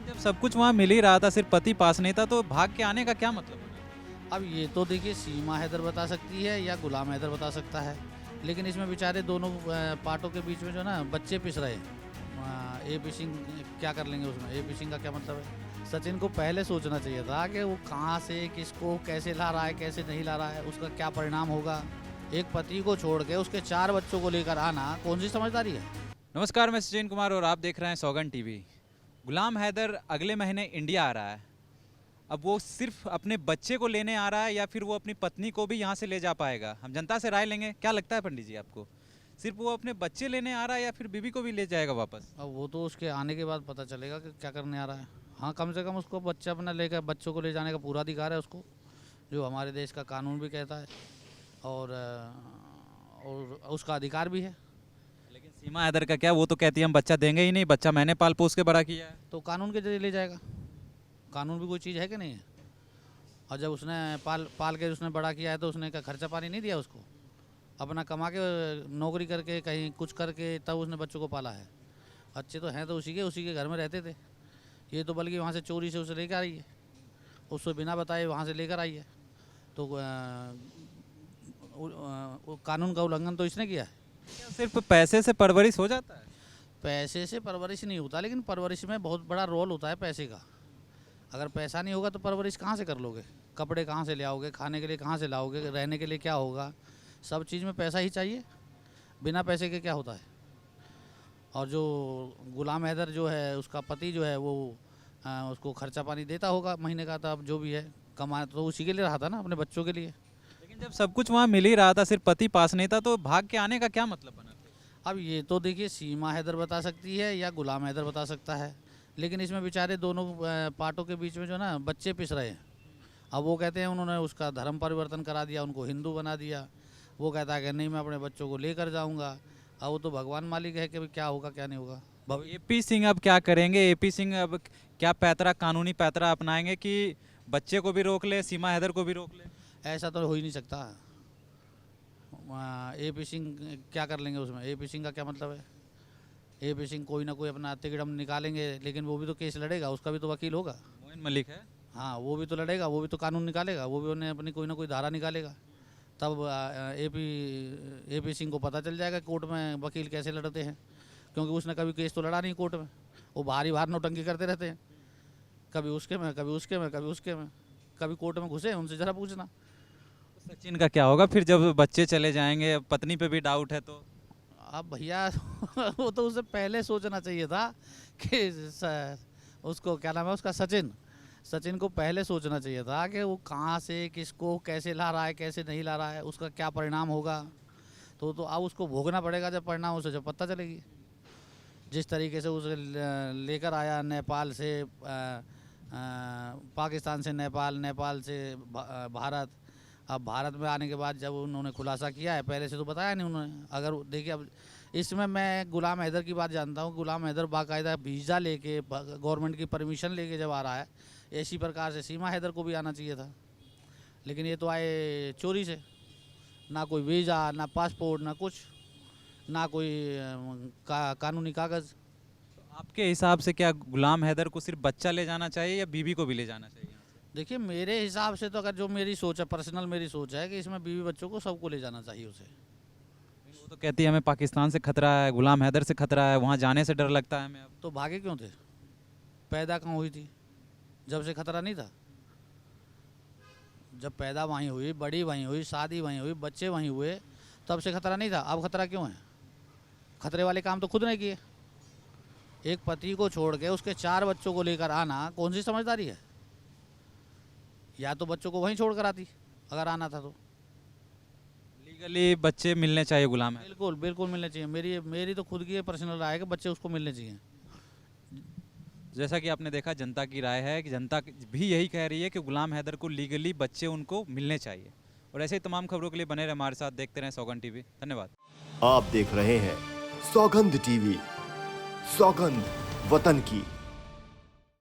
जब सब कुछ वहाँ मिल ही रहा था, सिर्फ पति पास नहीं था, तो भाग के आने का क्या मतलब बना? अब ये तो देखिए सीमा हैदर बता सकती है या गुलाम हैदर बता सकता है, लेकिन इसमें बेचारे दोनों पार्टों के बीच में जो ना बच्चे पिस रहे हैं। ए.पी. सिंह क्या कर लेंगे उसमें? ए.पी. सिंह का क्या मतलब है? सचिन को पहले सोचना चाहिए था कि वो कहाँ से किसको कैसे ला रहा है, कैसे नहीं ला रहा है, उसका क्या परिणाम होगा। एक पति को छोड़ के उसके 4 बच्चों को लेकर आना कौन सी समझदारी है? नमस्कार, मैं सचिन कुमार और आप देख रहे हैं सौगंध टीवी। गुलाम हैदर अगले महीने इंडिया आ रहा है। अब वो सिर्फ अपने बच्चे को लेने आ रहा है या फिर वो अपनी पत्नी को भी यहाँ से ले जा पाएगा? हम जनता से राय लेंगे। क्या लगता है पंडित जी आपको, सिर्फ वो अपने बच्चे लेने आ रहा है या फिर बीवी को भी ले जाएगा वापस? अब वो तो उसके आने के बाद पता चलेगा कि क्या करने आ रहा है। हाँ, कम से कम उसको बच्चा अपना लेकर बच्चों को ले जाने का पूरा अधिकार है उसको, जो हमारे देश का कानून भी कहता है और उसका अधिकार भी है। लेकिन सीमा हैदर का क्या, वो तो कहती है हम बच्चा देंगे ही नहीं, बच्चा मैंने पाल पोस के बड़ा किया है। तो कानून के जरिए ले जाएगा। कानून भी कोई चीज़ है कि नहीं है? और जब उसने पाल के उसने बड़ा किया है तो उसने क्या खर्चा पानी नहीं दिया उसको? अपना कमा के नौकरी करके कहीं कुछ करके तब उसने बच्चों को पाला है। अच्छे तो हैं तो उसी के घर में रहते थे। ये तो बल्कि वहाँ से चोरी से उसे लेकर आई है, उसको बिना बताए वहाँ से लेकर आई है। तो कानून का उल्लंघन तो इसने किया है। क्या सिर्फ पैसे से परवरिश हो जाता है? पैसे से परवरिश नहीं होता, लेकिन परवरिश में बहुत बड़ा रोल होता है पैसे का। अगर पैसा नहीं होगा तो परवरिश कहाँ से कर लोगे? कपड़े कहाँ से ले आओगे? खाने के लिए कहाँ से लाओगे? रहने के लिए क्या होगा? सब चीज़ में पैसा ही चाहिए। बिना पैसे के क्या होता है? और जो गुलाम हैदर जो है उसका पति जो है वो उसको खर्चा पानी देता होगा महीने का, तब जो भी है कमा तो उसी के लिए रहा था ना, अपने बच्चों के लिए। लेकिन जब सब कुछ वहाँ मिल ही रहा था, सिर्फ पति पास नहीं था, तो भाग के आने का क्या मतलब बना? अब ये तो देखिए सीमा हैदर बता सकती है या गुलाम हैदर बता सकता है, लेकिन इसमें बेचारे दोनों पार्टों के बीच में जो ना बच्चे पिस रहे हैं। अब वो कहते हैं उन्होंने उसका धर्म परिवर्तन करा दिया, उनको हिंदू बना दिया। वो कहता है कि नहीं मैं अपने बच्चों को लेकर जाऊंगा। अब वो तो भगवान मालिक है कि क्या होगा क्या नहीं होगा। ए.पी. सिंह अब क्या करेंगे? ए.पी. सिंह अब क्या पैतरा, कानूनी पैतरा अपनाएंगे कि बच्चे को भी रोक ले, सीमा हैदर को भी रोक ले? ऐसा तो हो ही नहीं सकता। ए.पी. सिंह क्या कर लेंगे उसमें? ए.पी. सिंह का क्या मतलब है? ए.पी. सिंह कोई ना कोई अपना तिकड़म निकालेंगे, लेकिन वो भी तो केस लड़ेगा, उसका भी तो वकील होगा। मोइन मलिक है। हाँ, वो भी तो लड़ेगा, वो भी तो कानून निकालेगा, वो भी उन्हें अपनी कोई ना कोई धारा निकालेगा। तब ए.पी. सिंह को पता चल जाएगा कोर्ट में वकील कैसे लड़ते हैं, क्योंकि उसने कभी केस तो लड़ा नहीं कोर्ट में। वो बाहर नौटंकी करते रहते हैं, कभी उसके में कभी उसके में कभी उसके में। कभी कोर्ट में घुसे उनसे ज़रा पूछना। सचिन का क्या होगा फिर जब बच्चे चले जाएंगे? पत्नी पे भी डाउट है तो? अब भैया वो तो उसे पहले सोचना चाहिए था कि उसको क्या नाम है उसका, सचिन को पहले सोचना चाहिए था कि वो कहाँ से किसको कैसे ला रहा है, कैसे नहीं ला रहा है, उसका क्या परिणाम होगा। तो अब उसको भोगना पड़ेगा जब परिणाम उसे जब पता चलेगी। जिस तरीके से उसे लेकर आया नेपाल से, पाकिस्तान से नेपाल, नेपाल से भारत। अब भारत में आने के बाद जब उन्होंने खुलासा किया है, पहले से तो बताया नहीं उन्होंने। अगर देखिए अब इसमें मैं गुलाम हैदर की बात जानता हूँ। गुलाम हैदर बाकायदा वीज़ा लेके, गवर्नमेंट की परमिशन लेके जब आ रहा है, इसी प्रकार से सीमा हैदर को भी आना चाहिए था। लेकिन ये तो आए चोरी से, ना कोई वीज़ा, ना पासपोर्ट, ना कुछ, ना कोई कानूनी कागज़। आपके हिसाब से क्या गुलाम हैदर को सिर्फ बच्चा ले जाना चाहिए या बीवी को भी ले जाना चाहिए? देखिए मेरे हिसाब से तो, अगर जो मेरी सोच है, पर्सनल मेरी सोच है कि इसमें बीवी बच्चों को सबको ले जाना चाहिए उसे। वो तो कहती है हमें पाकिस्तान से खतरा है, गुलाम हैदर से खतरा है, वहाँ जाने से डर लगता है हमें। अब तो भागे क्यों थे? पैदा कहाँ हुई थी जब से खतरा नहीं था? जब पैदा वहीं हुई, बड़ी वहीं हुई, शादी वहीं हुई, बच्चे वहीं हुए, तब से खतरा नहीं था। अब खतरा क्यों है? खतरे वाले काम तो खुद ने किए। एक पति को छोड़ के उसके 4 बच्चों को लेकर आना कौन सी समझदारी है? या तो बच्चों को वहीं छोड़ कर आती अगर आना था तो। लीगली बच्चे मिलने चाहिए गुलाम हैदर। बिल्कुल बिल्कुल मिलने चाहिए। मेरी तो खुद की पर्सनल राय है कि बच्चे उसको मिलने चाहिए। जैसा कि आपने देखा, जनता की राय है कि जनता भी यही कह रही है कि गुलाम हैदर को लीगली बच्चे उनको मिलने चाहिए। और ऐसे ही तमाम खबरों के लिए बने रहे हमारे साथ, देखते रहें सौगंध टीवी। धन्यवाद। आप देख रहे हैं सौगंध टीवी, सौगंध वतन की।